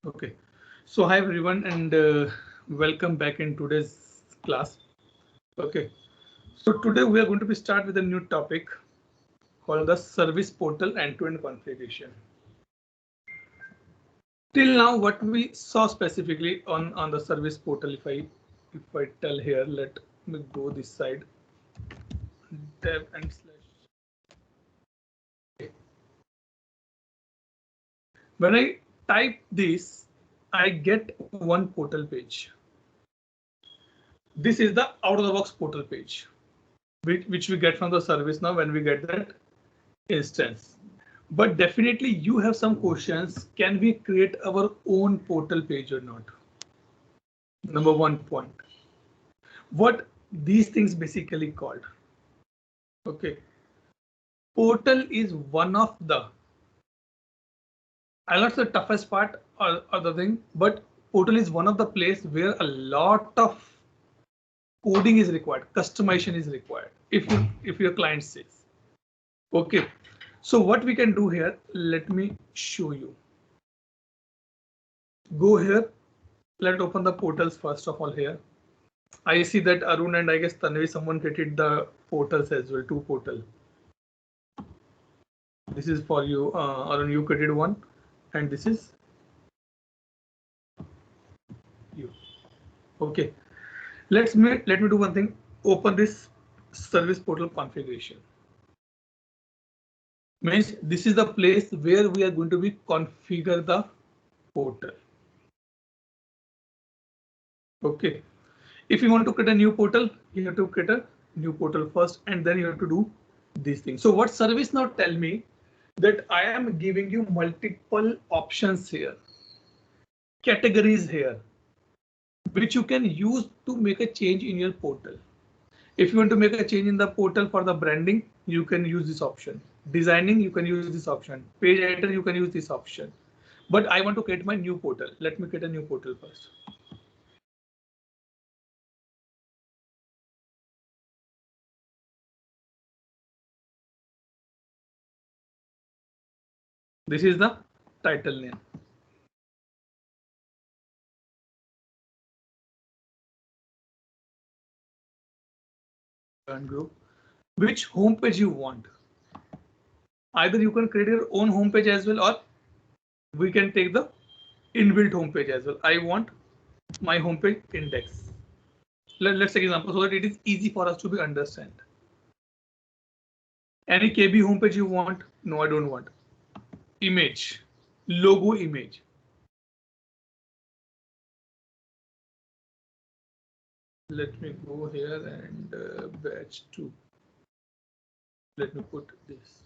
Okay, so hi everyone and welcome back in today's class. Okay, so today we are going to be start with a new topic called the service portal end-to-end configuration. Till now, what we saw specifically on the service portal, if I tell here, let me go this side, dev and slash. Okay. When I type this, I get one portal page. This is the out of the box portal page, which we get from the service now when we get that instance. But definitely you have some questions. Can we create our own portal page or not? Number one point. What these things basically called. Okay. Portal is one of the, I not the toughest part or the thing, but portal is one of the place where a lot of coding is required, customization is required. If your client says, okay, so what we can do here, let me show you. Go here. Let's open the portals first of all here. I see that Arun and I guess Tanvi, someone created the portals as well, two portal. This is for you, Arun, you created one, and this is you. Okay, let me do one thing. Open this service portal configuration. Means this is the place where we are going to be configure the portal. Okay, if you want to create a new portal, you have to create a new portal first, and then you have to do these things. So what service now tell me that I am giving you multiple options here, categories here, which you can use to make a change in your portal. If you want to make a change in the portal for the branding, you can use this option. Designing, you can use this option. Page editor, you can use this option. But I want to create my new portal. Let me create a new portal first. This is the title name. Group. Which homepage you want. Either you can create your own homepage as well, or we can take the inbuilt homepage as well. I want my homepage index. Let's take example so that it is easy for us to be understand. Any KB homepage you want? No, I don't want. Image, logo image. Let me go here and batch 2. Let me put this.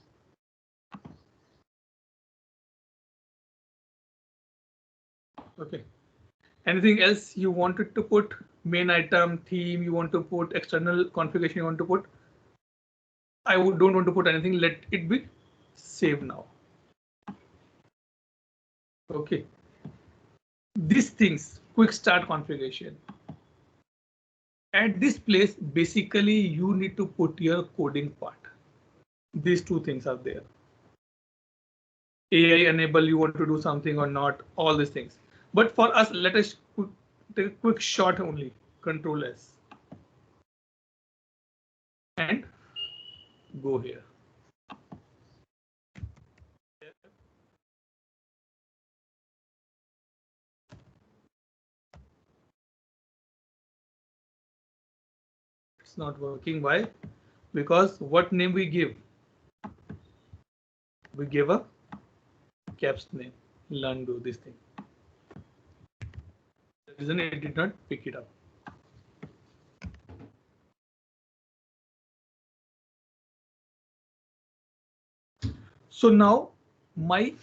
Okay. Anything else you wanted to put? Main item, theme, you want to put external configuration, you want to put? I don't want to put anything. Let it be saved now. Okay. These things, quick start configuration. At this place, basically, you need to put your coding part. These two things are there. AI enable, you want to do something or not, all these things. But for us, let us take a quick shot only. Control S. And go here. It's not working. Why? Because what name we give? We give a caps name. Learn do this thing. The reason it did not pick it up. So now my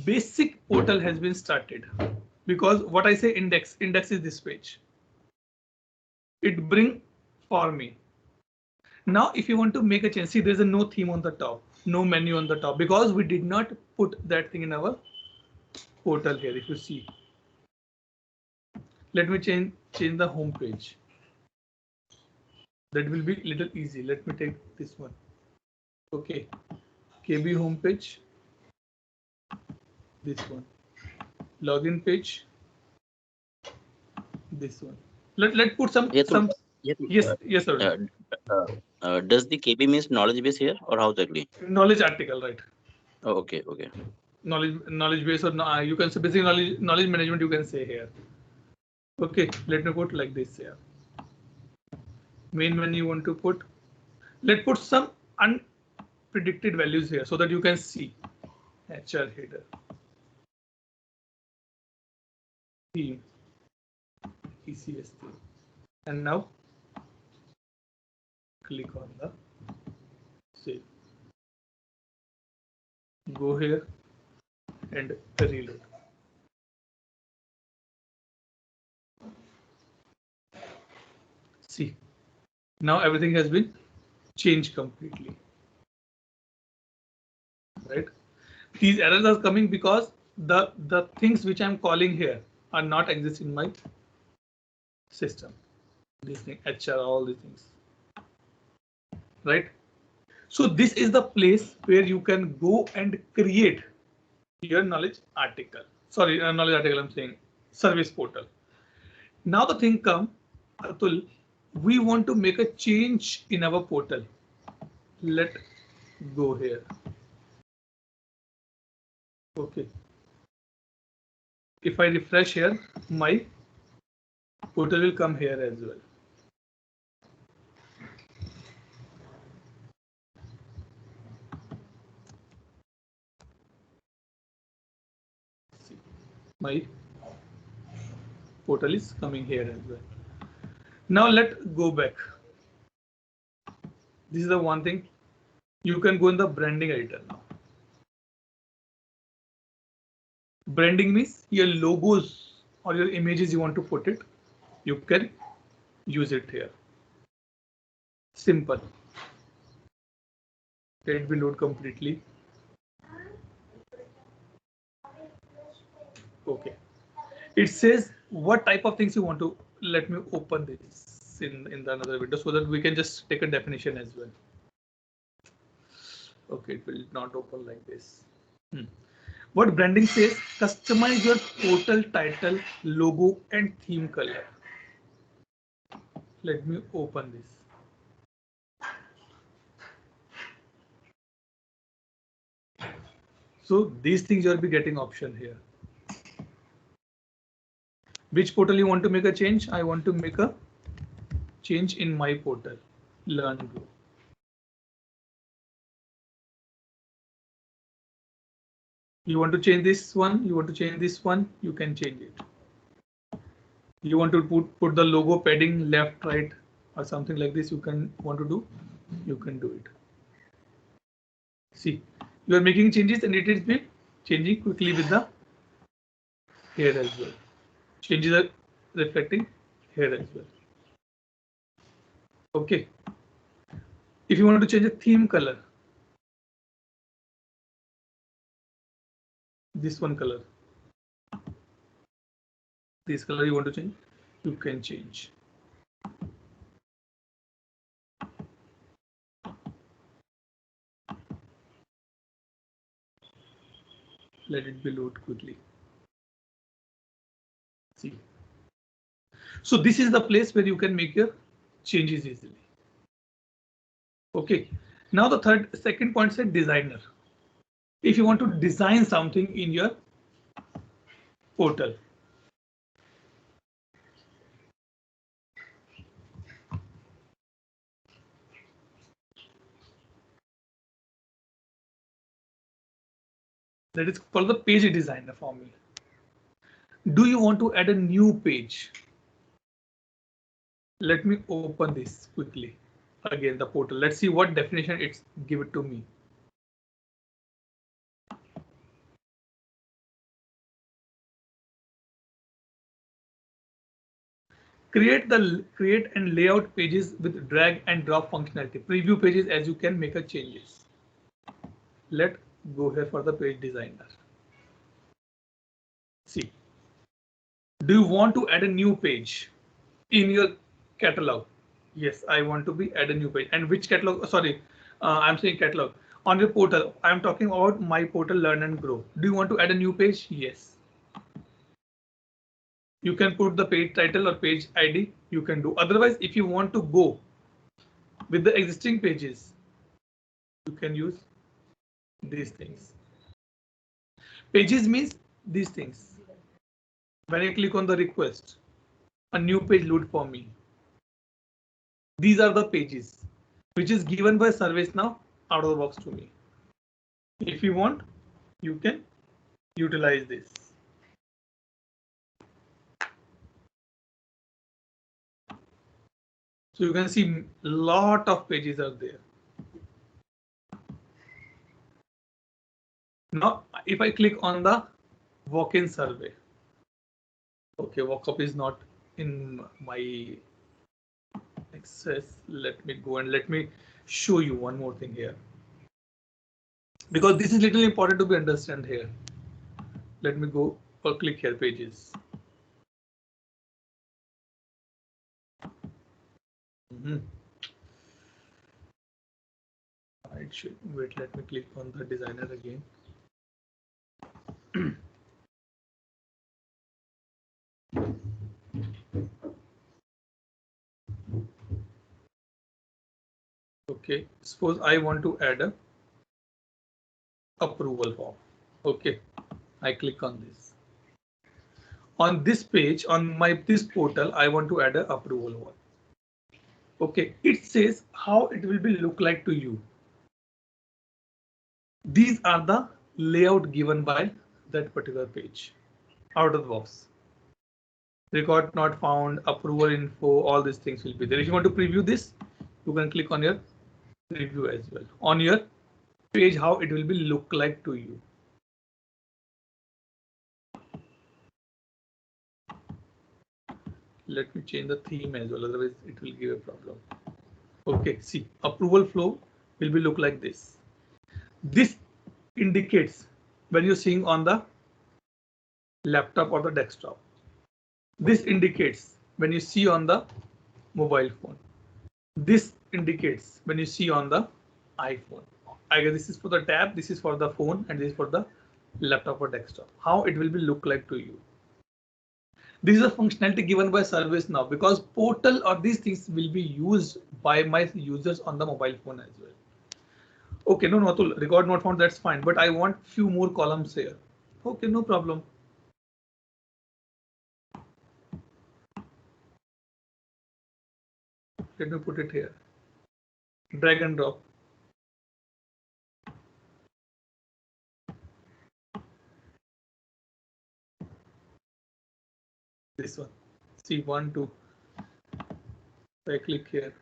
basic portal has been started because what I say index is this page. It bring for me. Now, if you want to make a change, see there's a no theme on the top, no menu on the top because we did not put that thing in our portal here. If you see, let me change the home page. That will be little easy. Let me take this one. Okay, KB homepage. This one. login page. This one. Let's put some Yes, yes sir. does the KB means knowledge base here or how exactly? Knowledge article, right? Oh, okay, okay. Knowledge base, or you can say basic knowledge management, you can say here. Okay, let me put like this here. Main menu you want to put. Let's put some unpredicted values here so that you can see. HR header. Theme. ECS theme. And now click on the save. Go here and reload. See, now everything has been changed completely. Right? These errors are coming because the things which I'm calling here are not exist in my system. This thing, HR, all these things. Right? So this is the place where you can go and create your knowledge article. Sorry, knowledge article, I'm saying service portal. Now the thing come, Atul, we want to make a change in our portal. Let go here. Okay. If I refresh here, my portal will come here as well. See, my portal is coming here as well. Now let's go back. This is the one thing. You can go in the branding editor now. Branding means your logos or your images you want to put it. You can use it here. Simple. Let me load completely. Okay. It says what type of things you want to. Let me open this in the another window so that we can just take a definition as well. Okay, it will not open like this. What branding says, customize your portal title, logo, and theme color. Let me open this. So these things you'll be getting option here. Which portal you want to make a change? I want to make a change in my portal, Learn Grow. You want to change this one, you want to change this one, you can change it. You want to put the logo padding left, right, or something like this, you can want to do, you can do it. See, you are making changes and it is been changing quickly with the here as well. Changes are reflecting here as well. Okay. If you want to change a theme color, this one color, this color you want to change, you can change. Let it be load quickly. See. So this is the place where you can make your changes easily. Okay. Now the second point said designer. If you want to design something in your portal, that is called the page designer formula. Do you want to add a new page? Let me open this quickly. Again, the portal. Let's see what definition it's give it to me. Create and layout pages with drag and drop functionality. Preview pages as you can make a changes. Let's go here for the page designer. See, do you want to add a new page in your catalog? Yes, I want to be add a new page. And which catalog? Sorry, I'm saying catalog. On your portal, I'm talking about my portal Learn and Grow. Do you want to add a new page? Yes. You can put the page title or page ID. You can do. Otherwise, if you want to go with the existing pages, you can use these things. Pages means these things. When I click on the request, a new page load for me. These are the pages which is given by ServiceNow out of the box to me. If you want, you can utilize this. So you can see a lot of pages are there. Now, if I click on the walk-in survey, okay, walk-up is not in my access. Let me go and let me show you one more thing here, because this is little important to be understand here. Let me go or click here pages. It should wait. Let me click on the designer again. Okay, suppose I want to add a approval form. Okay, I click on this. On this page, on this portal, I want to add an approval one. Okay, it says how it will be look like to you. These are the layout given by that particular page out of the box. Record not found, approval info, all these things will be there. If you want to preview this, you can click on your preview as well. On your page, how it will be look like to you. Let me change the theme as well, otherwise it will give a problem. Okay, see, approval flow will be look like this. This indicates when you're seeing on the laptop or the desktop. This indicates when you see on the mobile phone. This indicates when you see on the iPhone. I guess this is for the tab, this is for the phone, and this is for the laptop or desktop. How it will be look like to you. This is a functionality given by ServiceNow because portal or these things will be used by my users on the mobile phone as well. Okay, no, Atul, record not found, that's fine, but I want few more columns here. Okay, no problem. Let me put it here. Drag and drop. This one. See, 1, 2. I click here.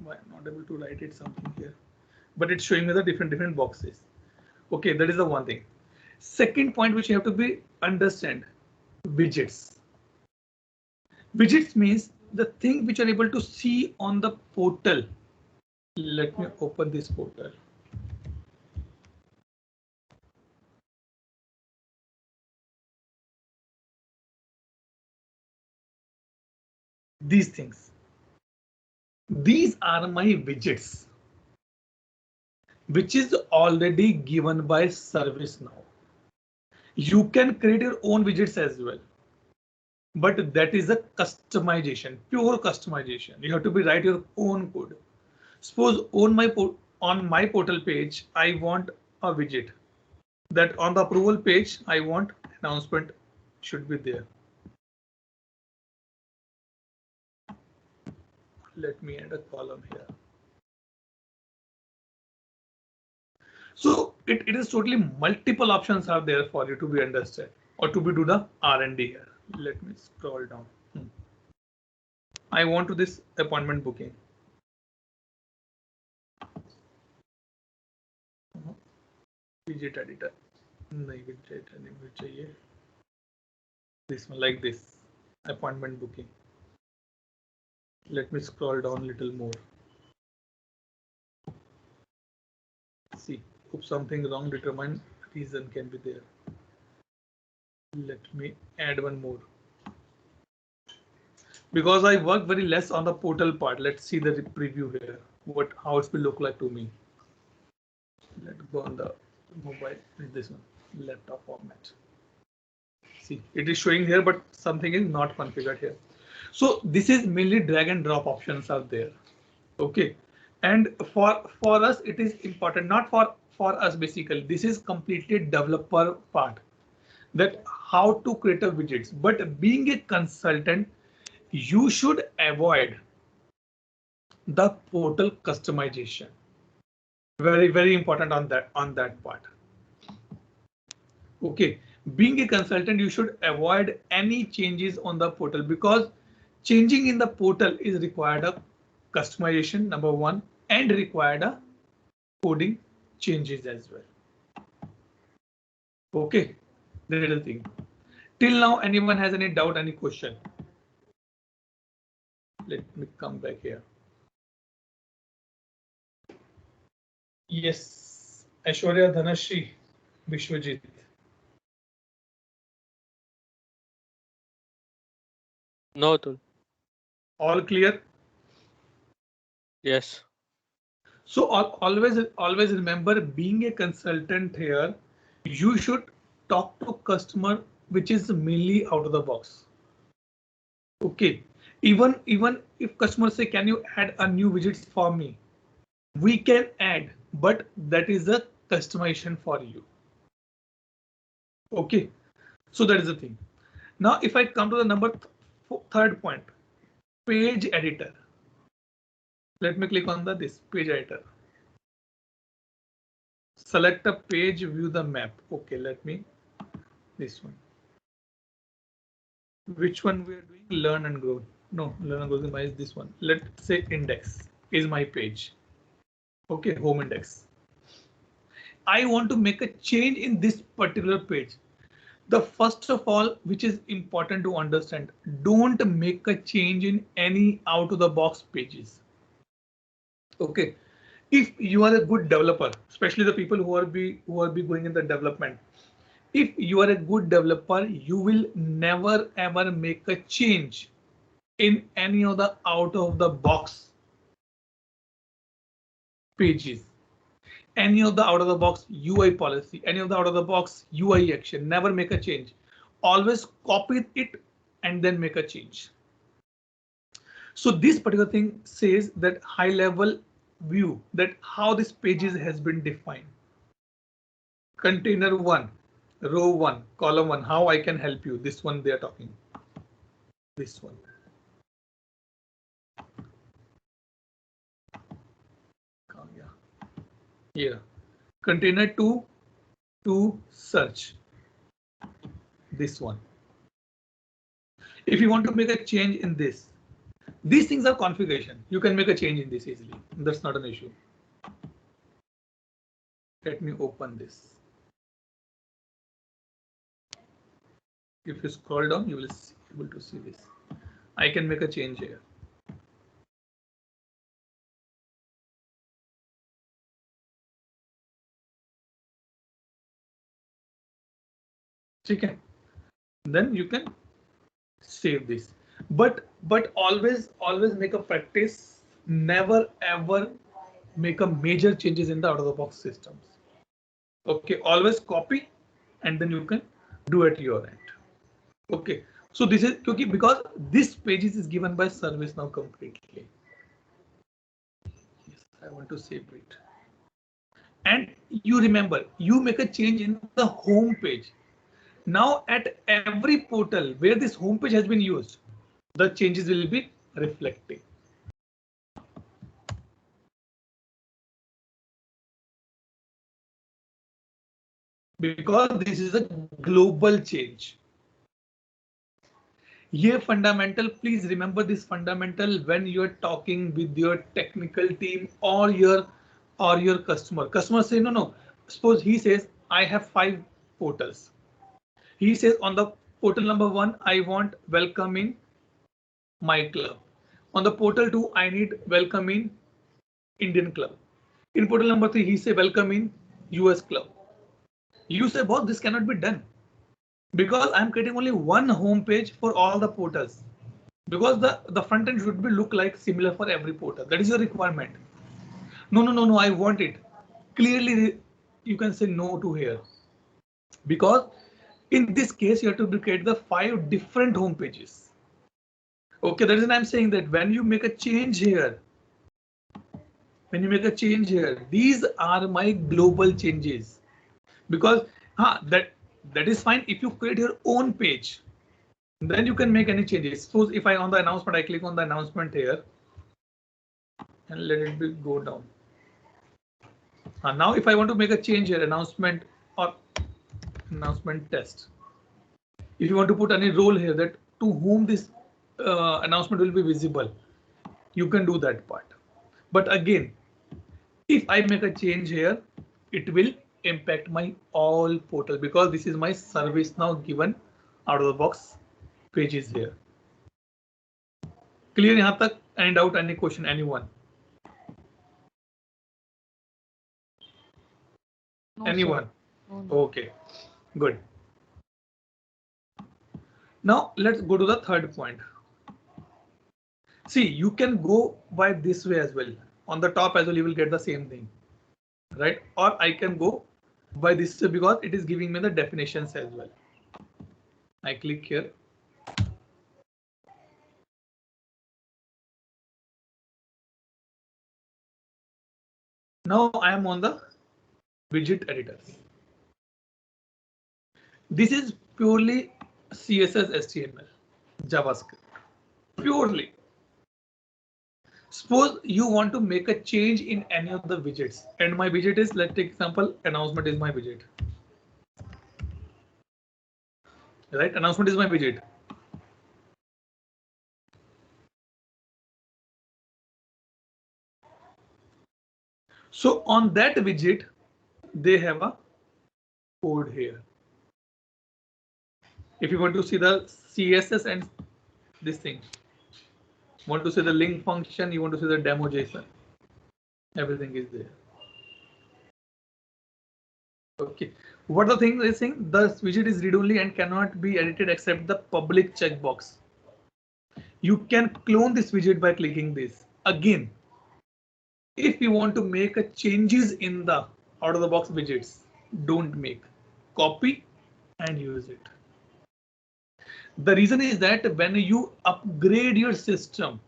Why I'm not able to write it something here? But it's showing me the different boxes. Okay, that is the one thing. Second point which you have to be understand, widgets. Widgets means the thing which are able to see on the portal. Let me open this portal. These things. These are my widgets, which is already given by ServiceNow. You can create your own widgets as well, but that is a customization, pure customization. You have to be write your own code. Suppose on my portal page, I want a widget that on the approval page, I want announcement should be there. Let me add a column here. So it is totally multiple options are there for you to be understood or to be do the R&D here. Let me scroll down. I want to this appointment booking. Widget editor. This one like this appointment booking. Let me scroll down a little more. See, if something wrong, determine reason can be there. Let me add one more. Because I work very less on the portal part. Let's see the preview here. How it will look like to me. Let's go on the mobile. This one. laptop format. See, it is showing here, but something is not configured here. So this is mainly drag and drop options are there. Okay, and for us it is important, not for us basically. This is completely developer part, that how to create a widgets. But being a consultant, you should avoid the portal customization. Very important on that part. Okay, being a consultant, you should avoid any changes on the portal, because changing in the portal is required a customization, number one, and required a coding changes as well. Okay, the little thing. Till now, anyone has any doubt, any question? Let me come back here. Yes, Aishwarya, Dhanashri, Vishwajit. No, Atul. All clear? Yes. So always remember, being a consultant here, you should talk to customer, which is mainly out of the box. Okay, even if customers say, can you add a new widget for me? We can add, but that is a customization for you. Okay, so that is the thing. Now, if I come to the third point, page editor. Let me click on this page editor. Select a page, view the map. Okay, let me this one. Which one we are doing? Learn and grow. No, learn and grow is this one. Let's say index is my page. Okay, home index. I want to make a change in this particular page. The first of all, which is important to understand, don't make a change in any out of the box pages. Okay, if you are a good developer, especially the people who are going in the development, if you are a good developer, you will never ever make a change in any of the out of the box pages, any of the out of the box UI policy, any of the out of the box UI action. Never make a change. Always copy it and then make a change. So this particular thing says that high level view, that how this pages has been defined. Container 1, row 1, column 1. How I can help you? This one they are talking. This one. Here. Container 2 to search. This one. If you want to make a change in this, these things are configuration. You can make a change in this easily. That's not an issue. Let me open this. If you scroll down, you will be able to see this. I can make a change here. Okay. Then you can save this. But always make a practice. Never ever make a major changes in the out of the box systems. Okay, always copy and then you can do at your end. Okay, so this is okay, because this pages is given by ServiceNow completely. Yes, I want to save it. And you remember, you make a change in the home page. Now at every portal where this home page has been used, the changes will be reflecting. Because this is a global change. Here fundamental, please remember this fundamental when you're talking with your technical team or your customer. Customer say no. Suppose he says I have 5 portals. He says on the portal number 1, I want welcome in my club. On the portal 2, I need welcome in Indian club. In portal number 3, he say welcome in US club. You say, boss, this cannot be done, because I'm creating only one home page for all the portals, because the front end should be look like similar for every portal. That is your requirement. No, I want it. Clearly, you can say no to here. because in this case you have to create the 5 different home pages. Okay, that is why I'm saying that when you make a change here, these are my global changes, because that is fine if you create your own page, then you can make any changes. Suppose if I on the announcement, I click on the announcement here and let it go down. Now if I want to make a change here, announcement or announcement test, if you want to put any role here that to whom this announcement will be visible, you can do that part. But again, if I make a change here, it will impact my all portal, because this is my service now given out of the box pages here. Clear yahan tak? Any doubt, any question, anyone? No, Anyone? sir. No. Okay, good. Now let's go to the third point. See, you can go by this way as well. On the top as well, you will get the same thing, right? Or I can go by this way because it is giving me the definitions as well. I click here. Now I am on the widget editors. This is purely CSS, HTML, JavaScript, purely. Suppose you want to make a change in any of the widgets, and my widget is, let's take example, announcement is my widget. Right, announcement is my widget. So on that widget, they have a code here. If you want to see the CSS and this thing, want to see the link function, you want to see the demo JSON, everything is there. Okay, what the thing is saying, the widget is read only and cannot be edited except the public checkbox. You can clone this widget by clicking this. Again, if you want to make a changes in the out of the box widgets, don't make, copy and use it. The reason is that when you upgrade your system,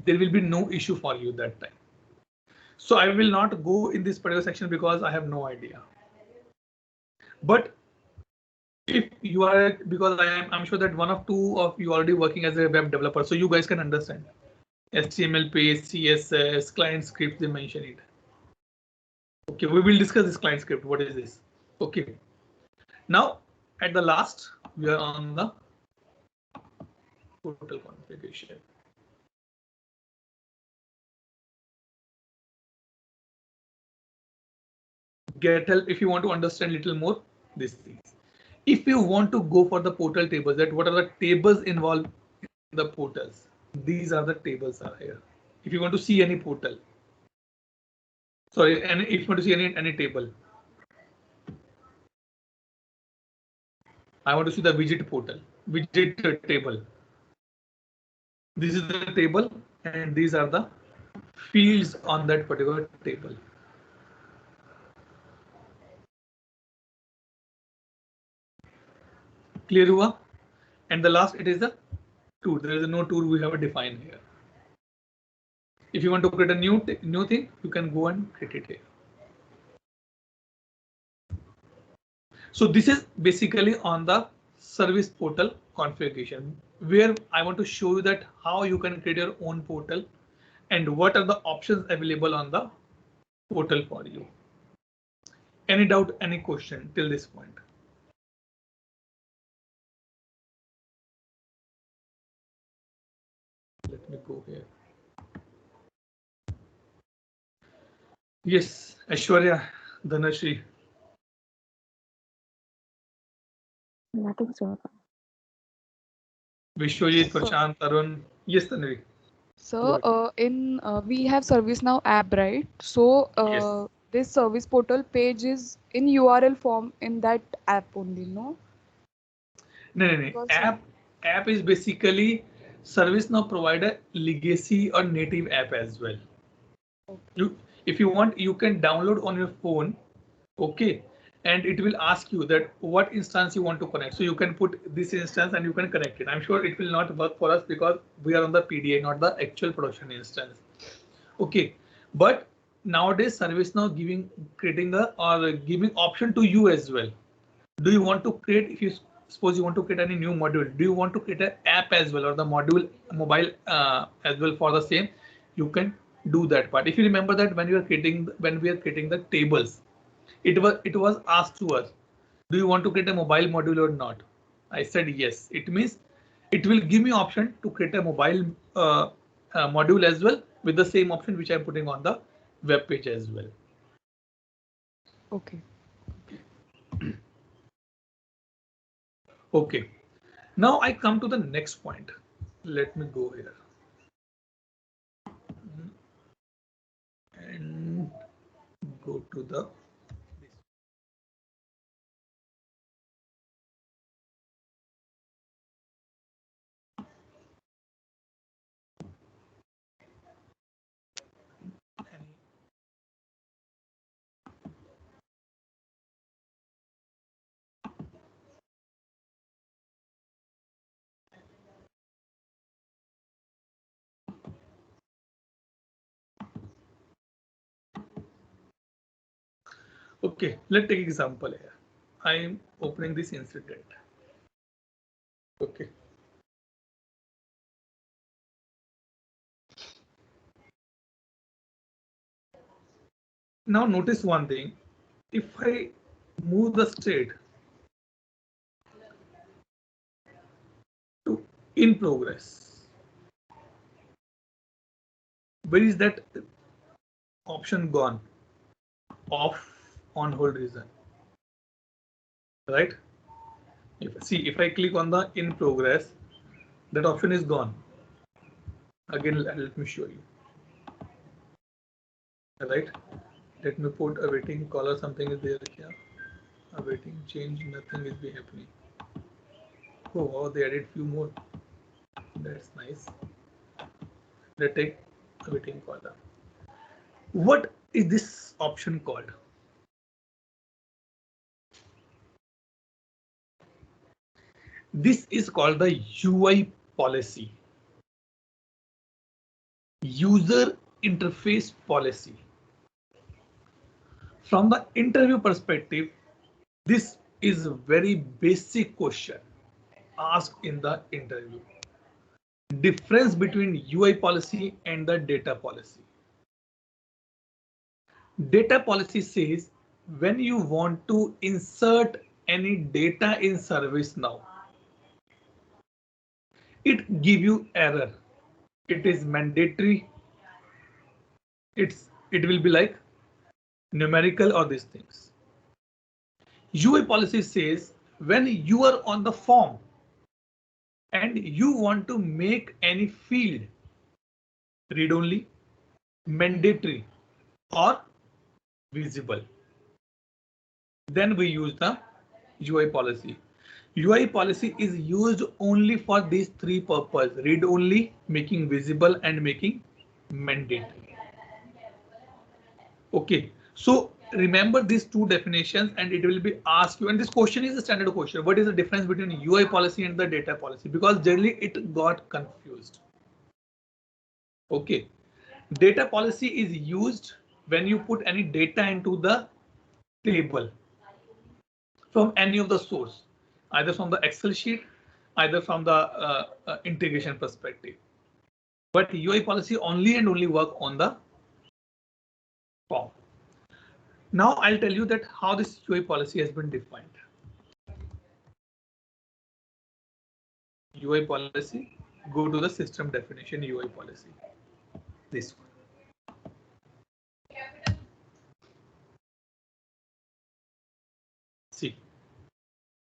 there will be no issue for you that time. So I will not go in this particular section because I have no idea. But if you are, because I'm sure that one of two of you already working as a web developer, so you guys can understand HTML page, CSS, client script, they mention it. Okay, we will discuss this client script. What is this? Okay. Now at the last, we are on the portal configuration. Get help if you want to understand little more these things. If you want to go for the portal tables, that what are the tables involved in the portals? These are the tables are here. If you want to see any portal, sorry, and if you want to see any table, I want to see the widget portal, widget table. This is the table, and these are the fields on that particular table. Clear hua? And the last, it is the tool. There is no tool we have defined here. If you want to create a new thing, you can go and create it here. So this is basically on the service portal configuration, where I want to show you that how you can create your own portal and what are the options available on the portal for you. Any doubt, any question till this point? Let me go here. Yes, Aishwarya, Dhanashri. Nothing, sir. Vishwajit, Prashant, Arun. Yes, Tanvi. So we have ServiceNow app, right? So Yes. this service portal page is in URL form in that app only, no? No. Because, App is basically ServiceNow provide a legacy or native app as well. Okay. If you want, you can download on your phone. Okay. and it will ask you that what instance you want to connect. So you can put this instance and you can connect it. I'm sure it will not work for us because we are on the PDA, not the actual production instance. Okay, but nowadays ServiceNow creating or giving option to you as well. Do you want to create, if you suppose you want to create any new module, do you want to create an app as well or the module mobile as well for the same? You can do that part. If you remember that when we are creating the tables, it was asked to us, do you want to create a mobile module or not? I said yes. It means it will give me option to create a mobile module as well with the same option which I'm putting on the web page as well. Okay. Okay. Now I come to the next point. Let me go here and go to the. Okay, let's take example here. I am opening this incident. Okay. Now notice one thing. If I move the state to in progress, where is that option gone? Off, on hold reason, right? If I click on the in progress, that option is gone. Again, let me show you. Right? Let me put awaiting call or something is there here. Awaiting change, nothing will be happening. Oh wow, they added few more. That's nice. Let's take awaiting caller. What is this option called? This is called the UI policy. User interface policy. From the interview perspective, this is a very basic question asked in the interview. Difference between UI policy and the data policy. Data policy says when you want to insert any data in ServiceNow, it give you error. It is mandatory. It will be like numerical or these things. UI policy says when you are on the form and you want to make any field read only, mandatory or visible, then we use the UI policy. UI policy is used only for these three purposes: read only, making visible, and making mandatory. Okay, so remember these two definitions and it will be asked you, and this question is a standard question. What is the difference between UI policy and the data policy? Because generally it got confused. Okay, data policy is used when you put any data into the table from any of the source, either from the Excel sheet, either from the integration perspective. But UI policy only and only work on the form. Now I'll tell you that how this UI policy has been defined. UI policy, go to the system definition UI policy. This one. See,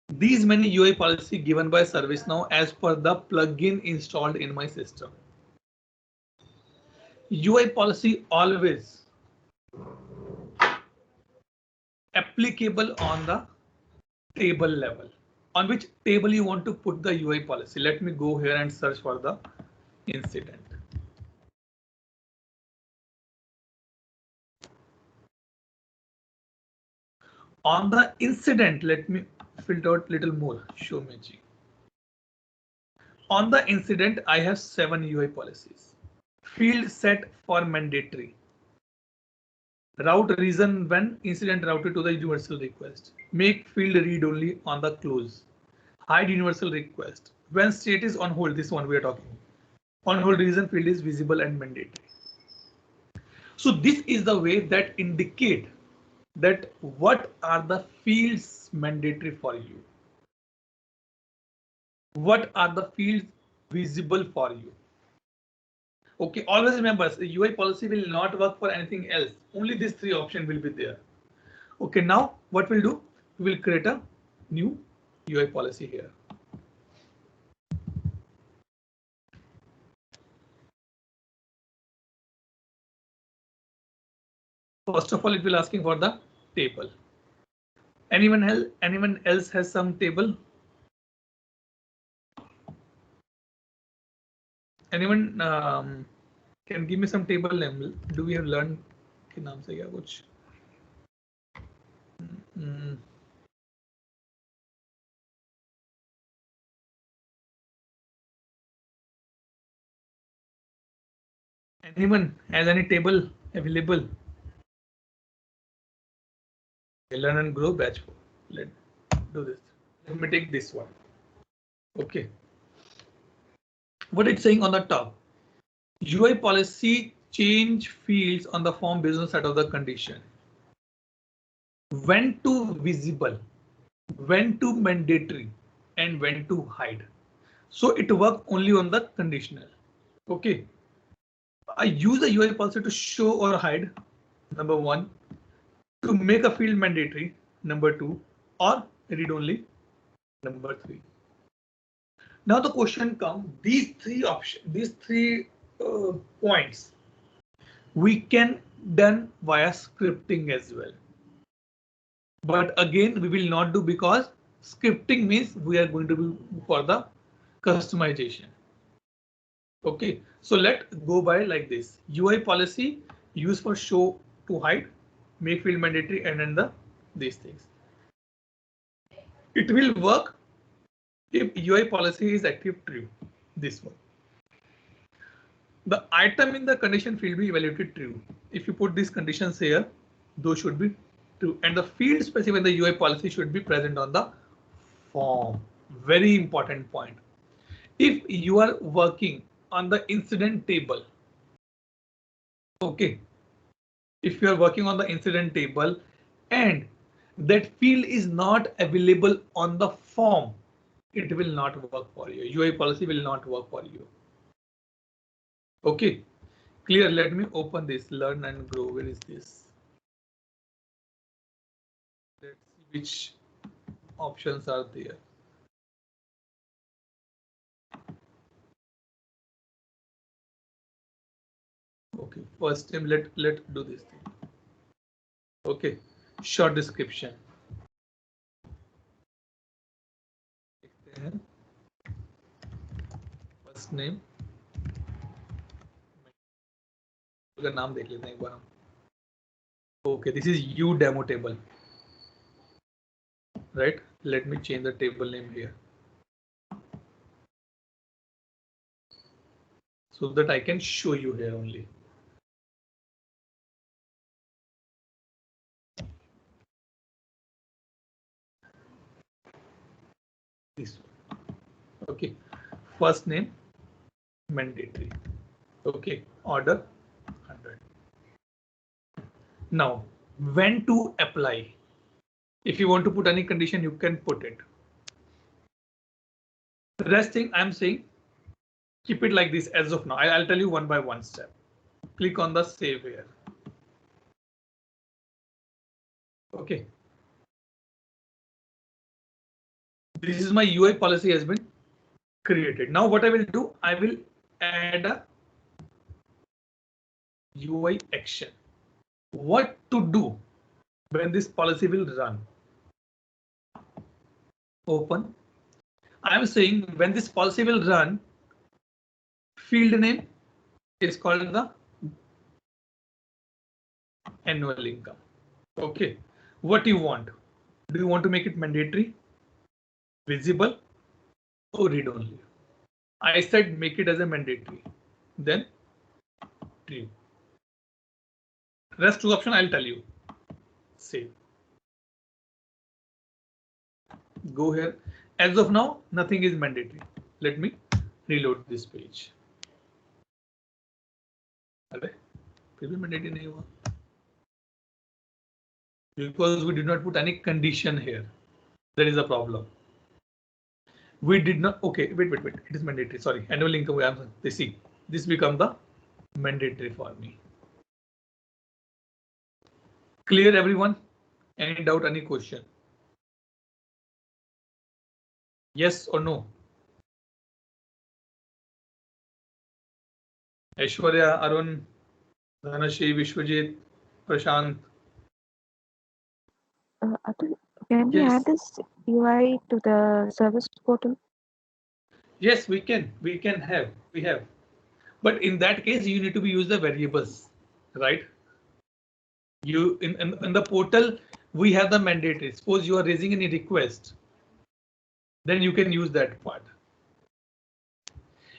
these many UI policy given by ServiceNow as per the plugin installed in my system. UI policy always applicable on the table level. On which table you want to put the UI policy? Let me go here and search for the incident. On the incident, let me filter out little more. Show magic. On the incident, I have 7 UI policies. Field set for mandatory. Route reason when incident routed to the universal request. Make field read only on the close. Hide universal request. When state is on hold, this one we are talking. On hold reason field is visible and mandatory. So this is the way that indicate that what are the fields mandatory for you. What are the fields visible for you? Okay, always remember the UI policy will not work for anything else. Only these 3 options will be there. Okay, now what we'll do? We will create a new UI policy here. First of all, it will asking for the table. Anyone else has some table? Anyone can give me some table name? Do we have learned के नाम से क्या कुछ? Anyone has any table available? Learn and grow batch 4. Let's do this. Let me take this one. Okay. What it's saying on the top? UI policy change fields on the form business set of the condition. When to visible, when to mandatory, and when to hide. So it works only on the conditional. Okay. I use the UI policy to show or hide. Number 1. To make a field mandatory. Number 2. Or read only. Number 3. Now the question comes, these 3 options, these 3 points, we can done via scripting as well. But again, we will not do because scripting means we are going to do for the customization. Okay, so let's go by like this. UI policy use for show to hide, make field mandatory, and then these things. It will work if UI policy is active true, this one. The item in the condition field will be evaluated true. If you put these conditions here, those should be true. And the field specified in the UI policy should be present on the form. Very important point. If you are working on the incident table, okay, if you are working on the incident table and that field is not available on the form, it will not work for you. UI policy will not work for you. Okay, clear. Let me open this. Learn and grow. Where is this? Let's see which options are there. Okay, first time let do this thing. Okay, short description. First name. का नाम देख लेते हैं एक बार हम. Okay, this is U demo table. Right? Let me change the table name here. So that I can show you here only. This one. Okay, first name mandatory. Okay, order 100. Now, when to apply? If you want to put any condition, you can put it. The rest thing I'm saying, keep it like this as of now. I'll tell you one by one step. Click on the save here. Okay. This is my UI policy has been created. Now what I will do, I will add a UI action. What to do when this policy will run? Open. I'm saying when this policy will run, field name is called the annual income. Okay, what you want? Do you want to make it mandatory, visible, or read only? I said make it as a mandatory, then true. Rest two option I'll tell you. Save. Go here. As of now, nothing is mandatory. Let me reload this page. अरे फिर भी mandatory नहीं हुआ. Because we did not put any condition here. That is a problem. We did not. Okay, wait. It is mandatory. Sorry, annual income. They see this become the mandatory for me. Clear, everyone? Any doubt? Any question? Yes or no? Aishwarya, Arun, Dhanashri, Vishwajit, Prashant. Atul, can we Yes. add this UI to the service portal? Yes, we can. We have. But in that case, you need to use the variables, right? You in the portal, we have the mandatory. Suppose you are raising any request, then you can use that part.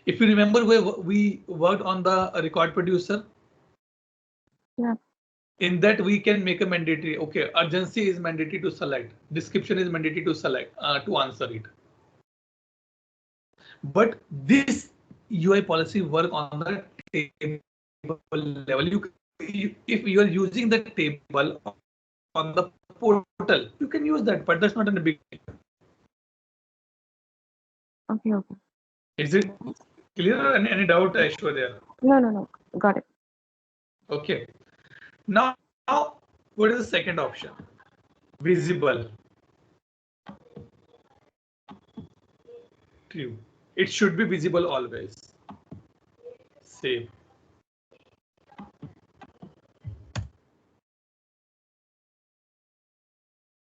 If you remember where we worked on the record producer. Yeah. In that we can make a mandatory. Okay, urgency is mandatory to select. Description is mandatory to select to answer it. But this UI policy work on the table level. If you are using the table on the portal, you can use that, but that's not a big deal. Okay. Is it clear? Any doubt, Aishwarya? No. Got it. Okay. Now, what is the second option? Visible. True. It should be visible always. Save.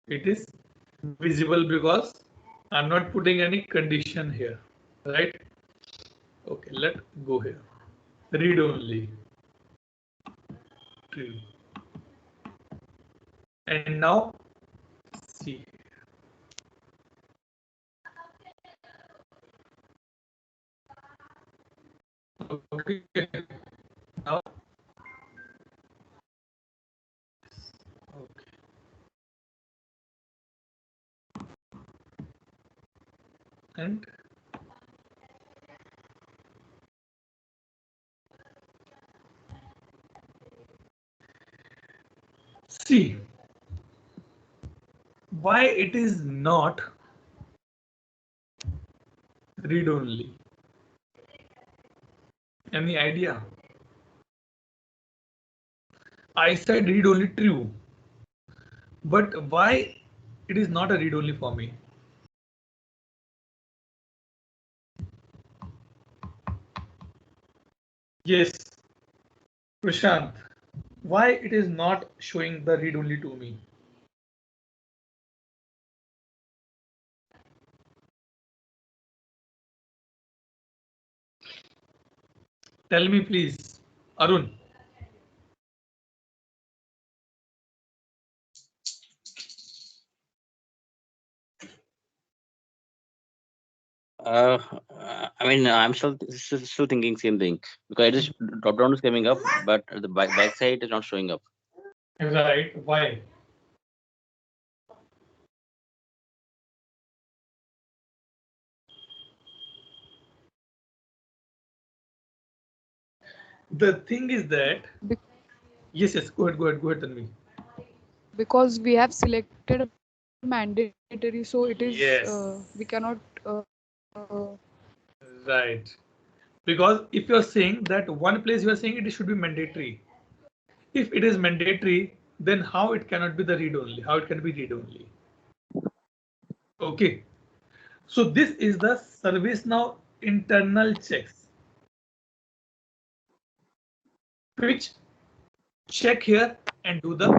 It is visible because I'm not putting any condition here, right? Okay, let's go here. Read only. True. And now see. Okay. Now. Okay. And see why it is not read only. Any idea? I said read only true, but why it is not a read only for me? Yes, Prashant, why it is not showing the read only to me? Tell me please, Arun. I mean, I'm still thinking same thing because I just drop down is coming up, but the back side is not showing up. Right, why? The thing is that yes, go ahead, Tanvi. Because we have selected mandatory, so it is Yes. we cannot Right. Because if you're saying that one place you are saying it should be mandatory. If it is mandatory, then how it cannot be the read only? How it can be read only? Okay. So this is the ServiceNow internal checks, which check here and do the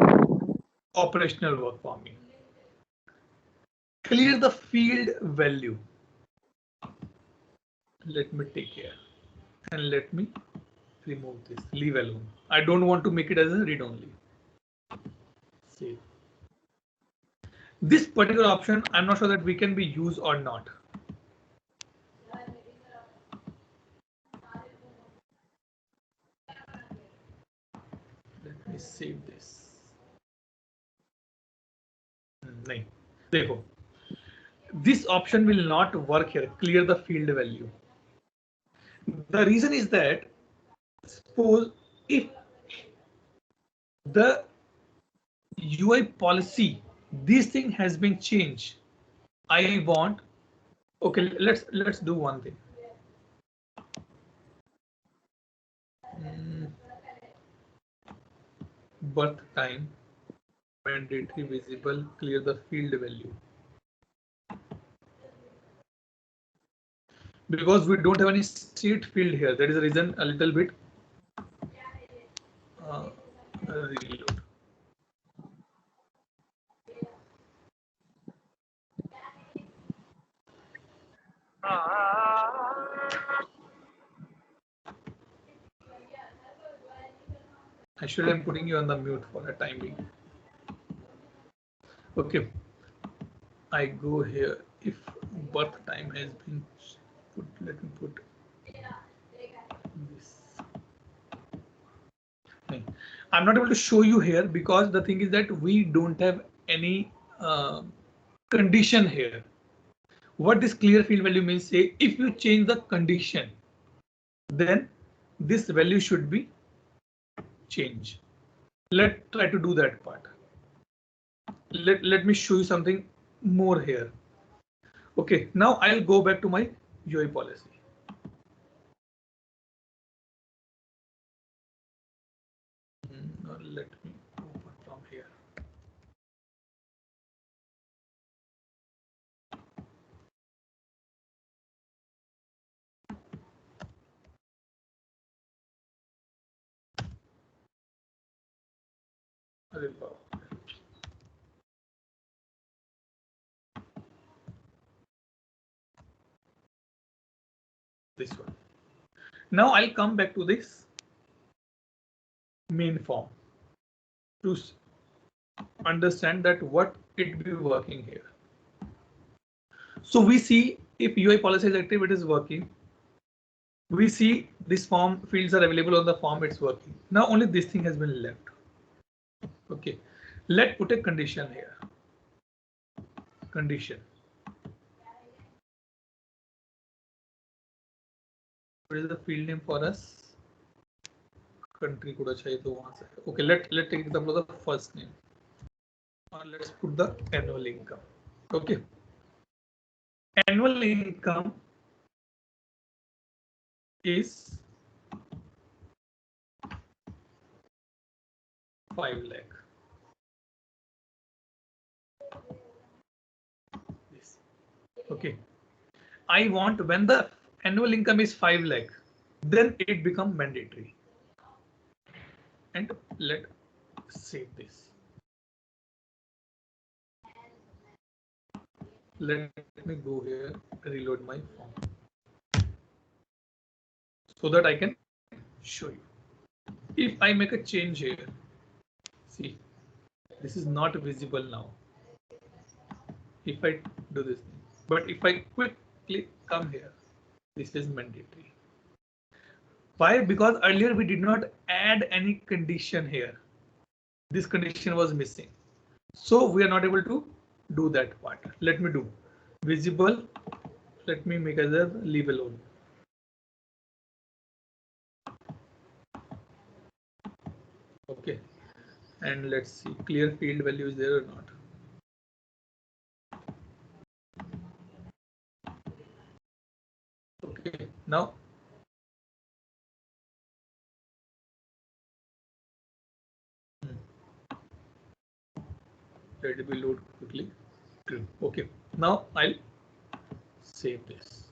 operational work for me. Clear the field value. Let me take care and let me remove this, leave alone. I don't want to make it as a read only. Save. This particular option, I'm not sure that we can be used or not. Let me save this. नहीं, देखो. This option will not work here. Clear the field value. The reason is that suppose if the UI policy, this thing has been changed. I want, okay, let's do one thing. Birth time, mandatory, visible, clear the field value. Because we don't have any state field here, that is the reason a little bit reload. Actually, I'm putting you on the mute for a time being. Okay, I go here. If birth time has been put, let me put this. I'm not able to show you here because the thing is that we don't have any condition here. What this clear field value means, say if you change the condition, then this value should be changed. Let's try to do that part. Let me show you something more here. Okay, now I'll go back to my UI policy. Let me open from here. This one. Now I'll come back to this main form to understand that what it be working here. So we see if UI policy is active, it is working. We see this form fields are available on the form, it's working. Now only this thing has been left. Okay, let's put a condition here. Condition. What is the field name for us? Country could okay, let's take example of the first name. Or let's put the annual income. Okay. Annual income is 5 lakh. This. Okay. I want when the annual income is 5 lakh, then it becomes mandatory. And let's save this. Let me go here, reload my form so that I can show you. If I make a change here, see, this is not visible now. If I do this, but if I quickly come here, this is mandatory. Why? Because earlier we did not add any condition here. This condition was missing. So we are not able to do that part. Let me do visible. Let me make as a leave alone. Okay. And let's see, clear field value is there or not. Okay, now let it be load quickly. Okay, now I'll save this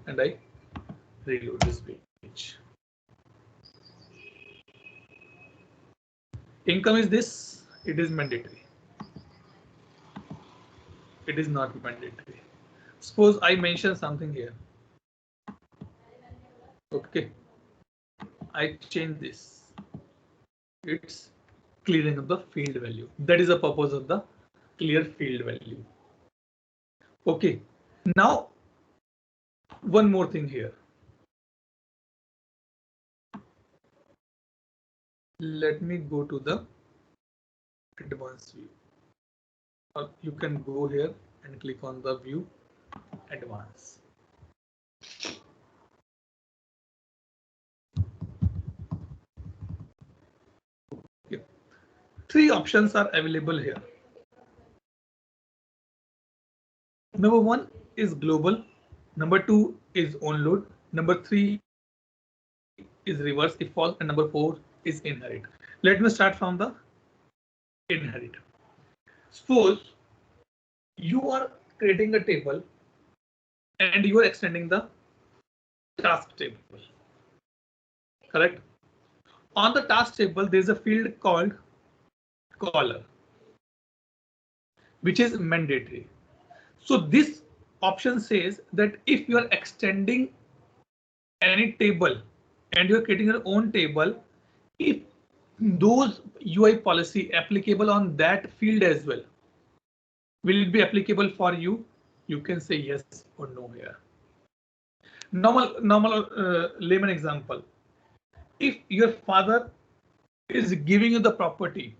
and I reload this page. Income is this, it is mandatory. It is not mandatory. Suppose I mention something here. Okay, I change this. It's clearing up the field value. That is the purpose of the clear field value. Okay, now one more thing here. Let me go to the advanced view. Or you can go here and click on the view advanced. Okay. Three options are available here. Number one is global. Number two is on load. Number three is reverse if false, and number four is inherit. Let me start from the inherit. Suppose you are creating a table and you are extending the task table. Correct? On the task table, there is a field called caller, which is mandatory. So this option says that if you are extending any table and you're creating your own table, if those UI policy applicable on that field as well, will it be applicable for you? You can say yes or no here. Normal layman example. If your father is giving you the property,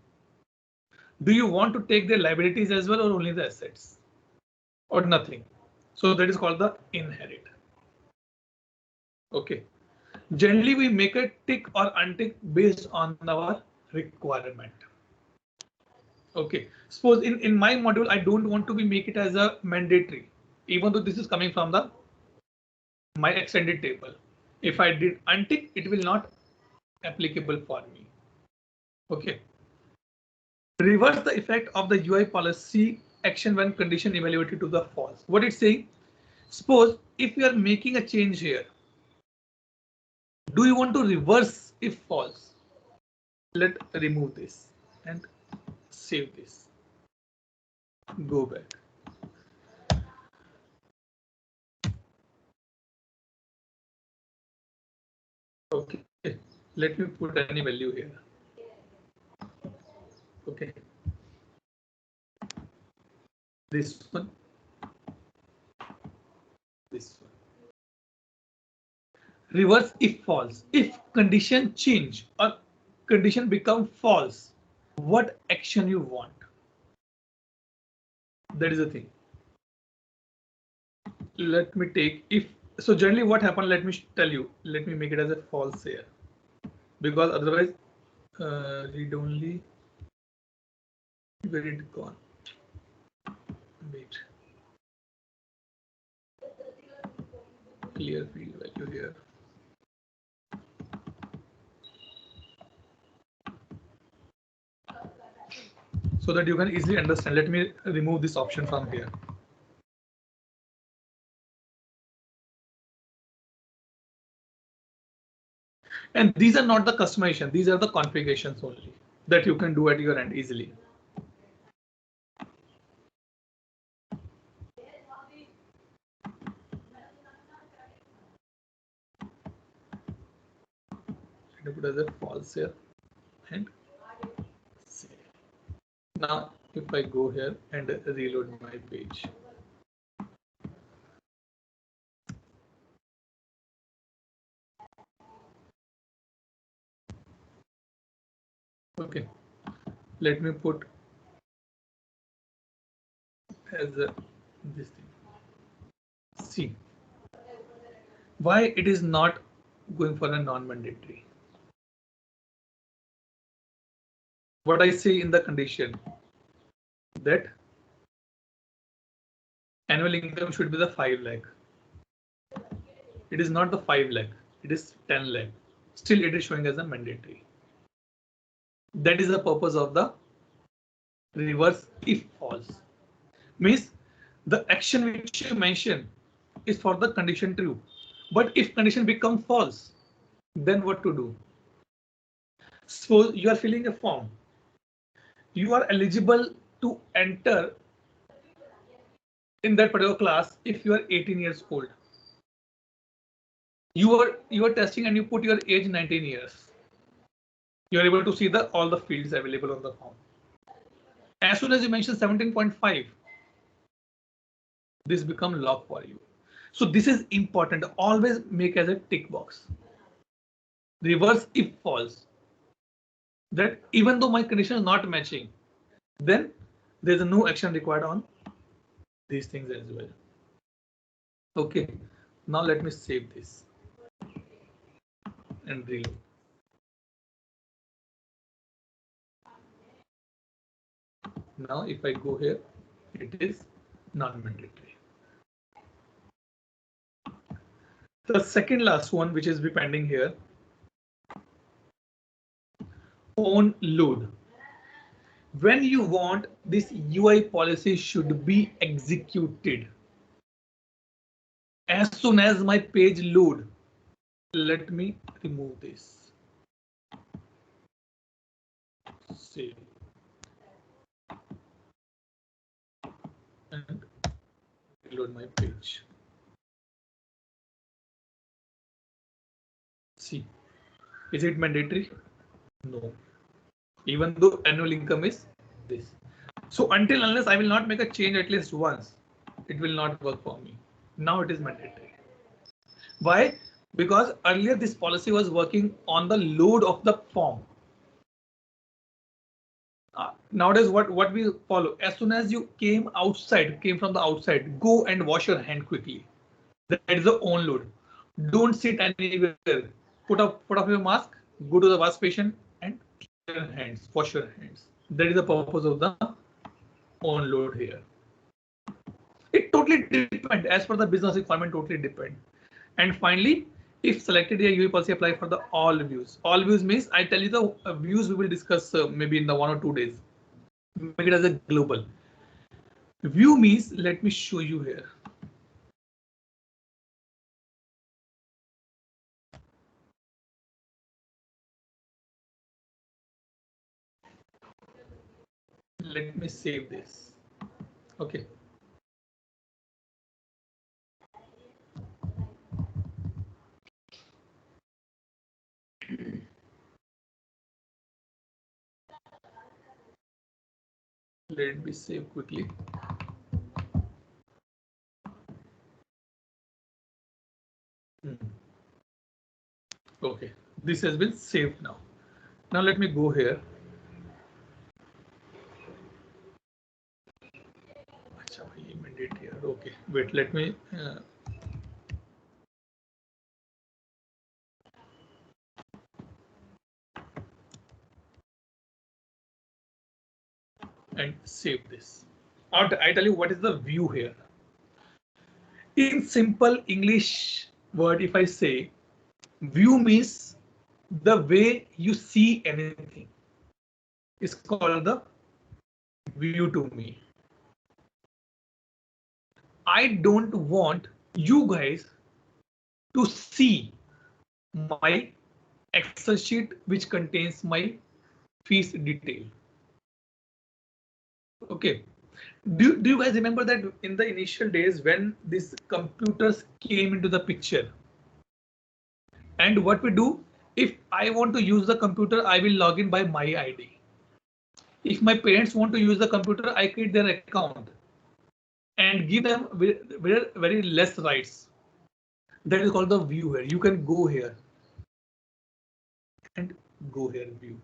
do you want to take the liabilities as well or only the assets or nothing? So that is called the inherit. Okay. Generally, we make a tick or untick based on our requirement. Okay. Suppose in my module, I don't want to make it as a mandatory, even though this is coming from the my extended table. If I did untick, it will not applicable for me. Okay. Reverse the effect of the UI policy action when condition evaluated to the false. What it's saying, suppose if you are making a change here, do you want to reverse if false? Let's remove this and save this. Go back. Okay, let me put any value here. Okay, this one, this one. Reverse if false. If condition change or condition become false, what action you want? That is the thing. Let me take if so. Generally, what happened? Let me tell you. Let me make it as a false here, because otherwise, read only. Where it gone? Wait. Clear field value here. So that you can easily understand. Let me remove this option from here. And these are not the customization. These are the configurations only that you can do at your end easily. Let me put as a false here and save. Now, if I go here and reload my page. Okay, let me put as this thing. See why it is not going for a non-mandatory. What I say in the condition that annual income should be the 5 lakh. It is not the 5 lakh. It is 10 lakh. Still, it is showing as a mandatory. That is the purpose of the reverse if false. Means the action which you mention is for the condition true. But if condition become false, then what to do? Suppose you are filling a form. You are eligible to enter in that particular class if you are 18 years old. You are testing and you put your age 19 years. You are able to see all the fields available on the form. As soon as you mention 17.5, this become lock for you. So this is important. Always make as a tick box. Reverse if false. That even though my condition is not matching, then there's no action required on these things as well. Okay, now let me save this and reload. Now if I go here, it is non-mandatory. The second last one, which is be pending here, on load. When you want this UI policy should be executed as soon as my page load. Let me remove this. Save. And reload my page. See, is it mandatory? No. Even though annual income is this. So until unless I will not make a change at least once, it will not work for me. Now it is mandatory. Why? Because earlier this policy was working on the load of the form. Nowadays, what we follow, as soon as you came from the outside, go and wash your hand quickly. That is the on load. Don't sit anywhere. Put off your mask, go to the wash station and clean your hands, wash your hands. That is the purpose of the on load here. It totally depends as per the business requirement, totally depend. And finally, if selected here, UI policy apply for the all views. All views means I tell you the views we will discuss maybe in the 1 or 2 days. Make it as a global. View means, let me show you here. Let me save this. Okay. Let me save quickly. Okay, this has been saved now. Now let me go here. Okay, wait, let me and save this. I tell you what is the view here. In simple English word, if I say view means the way you see anything is called the view to me. I don't want you guys to see my Excel sheet which contains my fees detail. Okay. Do you guys remember that in the initial days when these computers came into the picture? And what we do, if I want to use the computer, I will log in by my ID. If my parents want to use the computer, I create their account and give them very less rights. That is called the view here. You can go here and go here view.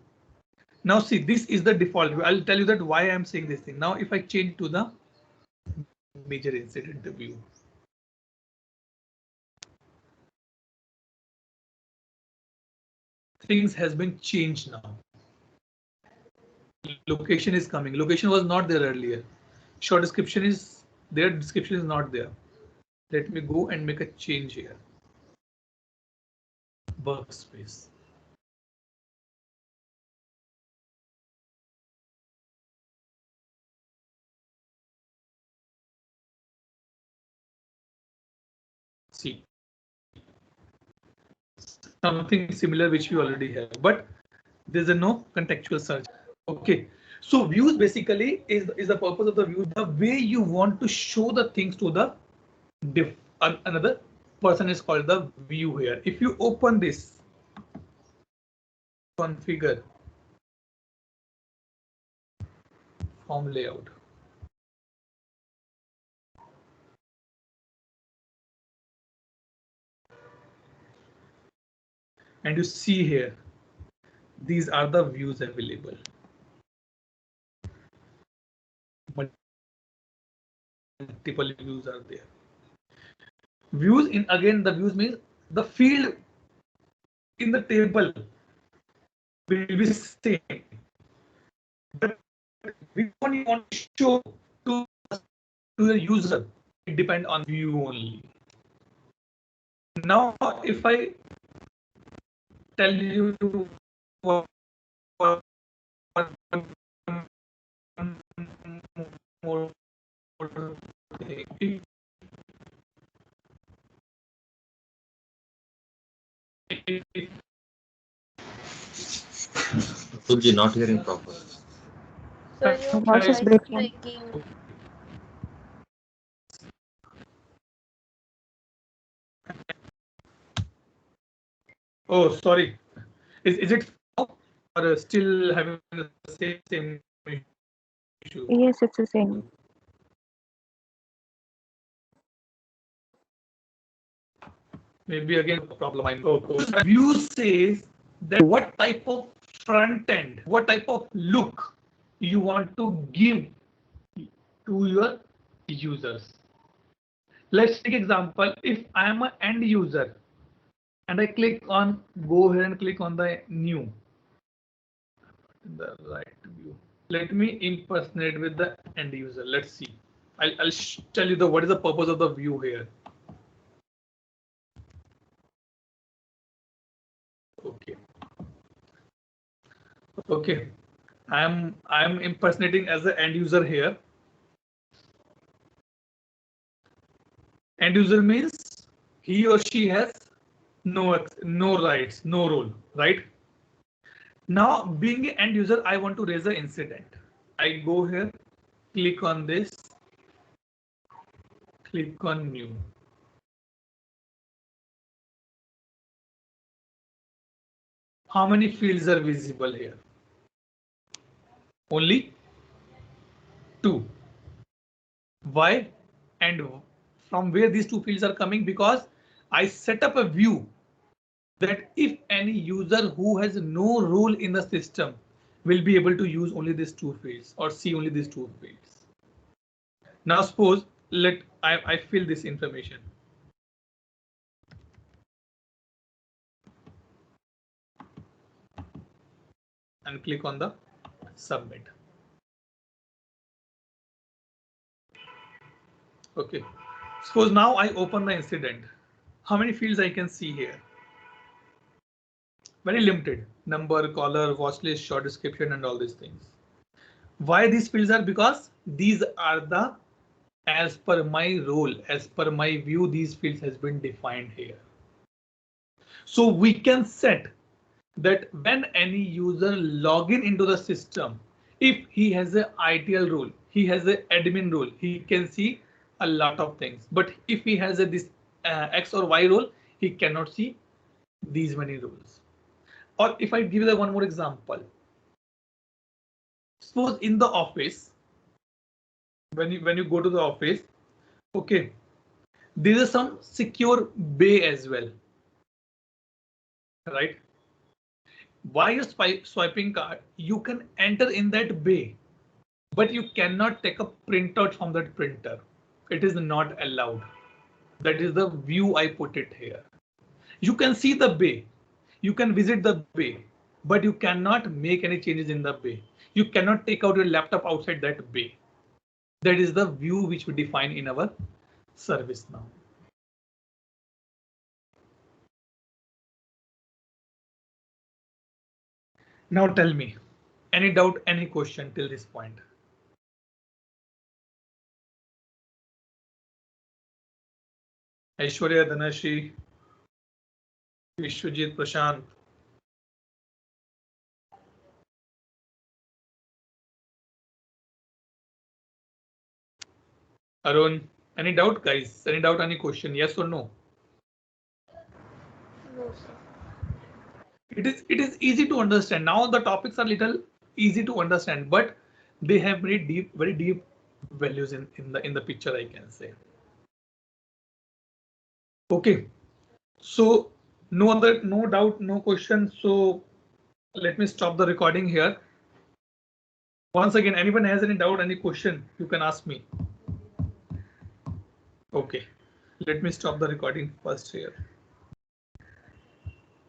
Now see, this is the default view. I'll tell you that why I'm saying this thing. Now if I change to the major incident view. Things has been changed now. Location is coming. Location was not there earlier. Short description is there. Description is not there. Let me go and make a change here. Workspace. See. Something similar which we already have, but there's a no contextual search. Okay, so views basically is the purpose of the view, the way you want to show the things to the another person is called the view here. If you open this, configure form layout. And you see here, these are the views available. Multiple views are there. Views in, again, the views means the field in the table will be same. But we only want to show to the user. It depends on view only. Now, if I tell you to more thing. Tulji, not hearing proper. Your voice is breaking. Oh, sorry. Is it or still having the same issue? Yes, it's the same. Maybe again a problem. I know. View says that what type of front end, what type of look you want to give to your users. Let's take example. If I am an end user and I click on, go ahead and click on the new, the right view. Let me impersonate with the end user. Let's see. I'll tell you what is the purpose of the view here. Okay. Okay. I'm impersonating as the end user here. End user means he or she has no rights, no role, right? Now, being an end user, I want to raise an incident. I go here, click on this, click on new. How many fields are visible here? Only 2. Why? And from where these 2 fields are coming? Because I set up a view that if any user who has no role in the system will be able to use only these 2 fields or see only these 2 fields. Now suppose I fill this information. And click on the submit. Okay. Suppose now I open the incident. How many fields I can see here? Very limited. Number, caller, watch list, short description, and all these things. Why these fields are? Because these are the, as per my role, as per my view, these fields has been defined here. So we can set that when any user login into the system, if he has an ITL role, he has an admin role, he can see a lot of things. But if he has this X or Y role, he cannot see these many roles. Or if I give you one more example, suppose in the office, when you go to the office, okay, there is some secure bay as well, right? While you're swiping card, you can enter in that bay, but you cannot take a printout from that printer. It is not allowed. That is the view I put it here. You can see the bay, you can visit the bay, but you cannot make any changes in the bay. You cannot take out your laptop outside that bay. That is the view which we define in our service now. Now tell me, any doubt, any question till this point? Aishwarya, Dhanashri, Vishwajit, Prashant. Arun, any doubt, guys? Any doubt, any question? Yes or no? No, sir. It is easy to understand. Now the topics are little easy to understand, but they have very deep values in the picture, I can say. Okay, so no doubt, no question. So let me stop the recording here. Once again, anyone has any doubt, any question, you can ask me. Okay, let me stop the recording first here.